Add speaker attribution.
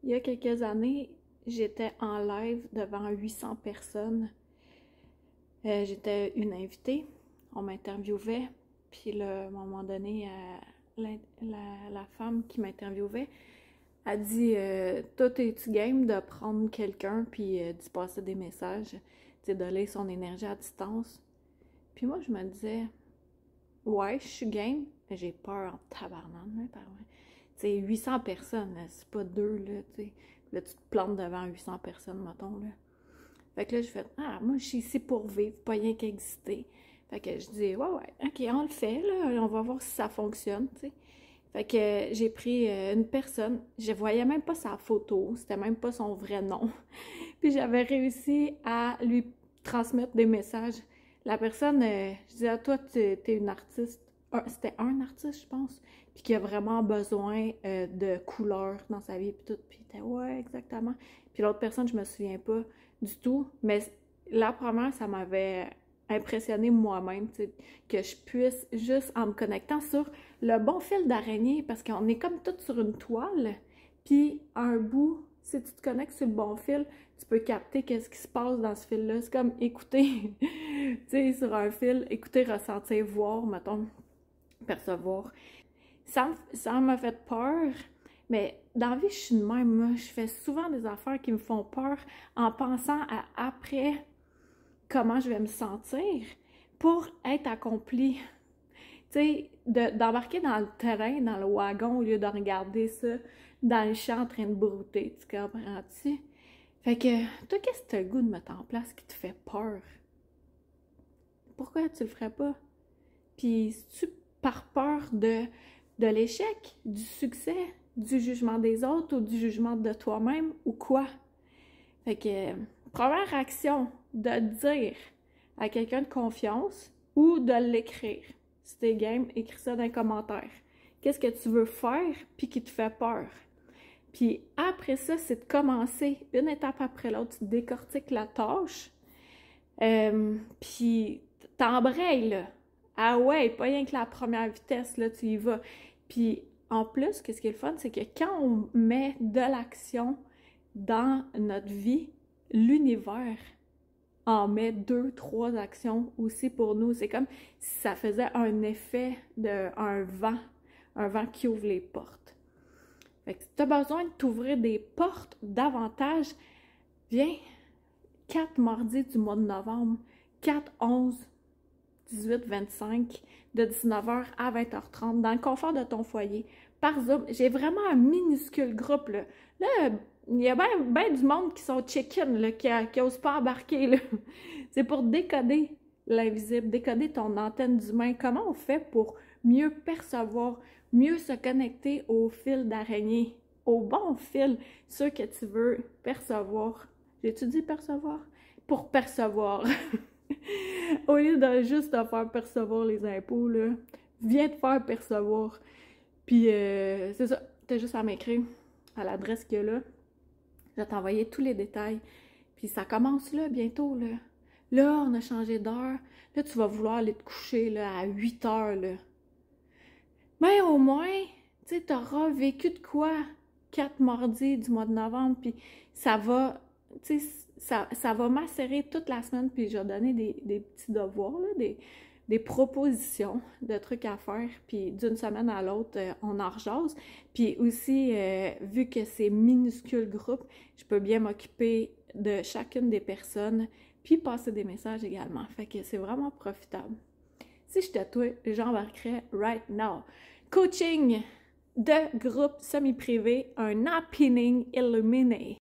Speaker 1: Il y a quelques années, j'étais en live devant 800 personnes. J'étais une invitée, on m'interviewait, puis là, à un moment donné, la femme qui m'interviewait a dit toi, es-tu game de prendre quelqu'un puis d'y passer des messages, de lire son énergie à distance? Puis moi, je me disais, ouais, je suis game, mais j'ai peur en tabarnane, là, par vrai. Tu sais, 800 personnes, c'est pas deux, là, tu sais. Là, tu te plantes devant 800 personnes, mettons, là. Fait que là, je fais, ah, moi, je suis ici pour vivre, pas rien qu'exister. Fait que je dis, ouais, ok, on le fait, là, on va voir si ça fonctionne, tu sais. Fait que j'ai pris une personne, je voyais même pas sa photo, c'était même pas son vrai nom. Puis j'avais réussi à lui transmettre des messages. La personne, je disais, toi, t'es une artiste. C'était un artiste, je pense, puis qui a vraiment besoin de couleurs dans sa vie, puis tout. Puis il était, ouais, exactement. Puis l'autre personne, je me souviens pas du tout. Mais la première, ça m'avait impressionné moi-même, que je puisse, juste en me connectant sur le bon fil d'araignée, parce qu'on est comme tout sur une toile, puis un bout, si tu te connectes sur le bon fil, tu peux capter qu'est-ce qui se passe dans ce fil-là. C'est comme écouter, tu sais, sur un fil, écouter, ressentir, voir, mettons, percevoir. Ça m'a fait peur, mais dans la vie, je suis de même. Moi, je fais souvent des affaires qui me font peur en pensant à après comment je vais me sentir pour être accomplie. Tu sais, d'embarquer dans le terrain, dans le wagon, au lieu de regarder ça dans le champ en train de brouter. Tu comprends-tu? Fait que, toi, qu'est-ce que tu as le goût de mettre en place qui te fait peur? Pourquoi tu le ferais pas? Puis, si tu par peur de l'échec, du succès, du jugement des autres ou du jugement de toi-même ou quoi? Fait que, première action, de dire à quelqu'un de confiance ou de l'écrire. Si t'es game, écris ça dans les commentaires. Qu'est-ce que tu veux faire puis qui te fait peur? Puis après ça, c'est de commencer une étape après l'autre. Tu décortiques la tâche. Puis t'embrayes, là. Ah ouais, pas rien que la première vitesse, là, tu y vas. Puis en plus, qu'est-ce qui est le fun, c'est que quand on met de l'action dans notre vie, l'univers en met 2, 3 actions aussi pour nous. C'est comme si ça faisait un effet d'un un vent qui ouvre les portes. Fait que si tu as besoin de t'ouvrir des portes davantage, viens, 4 mardis du mois de novembre, 4, 11, 18, 25, de 19h à 20h30, dans le confort de ton foyer, par Zoom. J'ai vraiment un minuscule groupe, là. Là, il y a bien du monde qui sont chicken, là, qui n'osent pas embarquer, là. C'est pour décoder l'invisible, décoder ton antenne d'humain. Comment on fait pour mieux percevoir, mieux se connecter au fil d'araignée, au bon fil, ceux que tu veux percevoir. J'ai-tu dit percevoir? Pour percevoir. Au lieu de juste te faire percevoir les impôts, là, viens te faire percevoir. Puis, c'est ça, t'as juste à m'écrire à l'adresse qu'il y a là. Je vais t'envoyer tous les détails. Puis ça commence là, bientôt, là. Là, on a changé d'heure. Là, tu vas vouloir aller te coucher, là, à 8 heures, là. Mais au moins, tu sais, t'auras vécu de quoi 4 mardis du mois de novembre, puis ça va, tu sais, ça va macérer toute la semaine, puis je vais donner des petits devoirs, là, des propositions de trucs à faire, puis d'une semaine à l'autre, on en rejase. Puis aussi, vu que c'est minuscule groupe, je peux bien m'occuper de chacune des personnes, puis passer des messages également. Fait que c'est vraiment profitable. Si j'étais toi, j'embarquerais right now. Coaching de groupe semi-privé, un happening illuminé.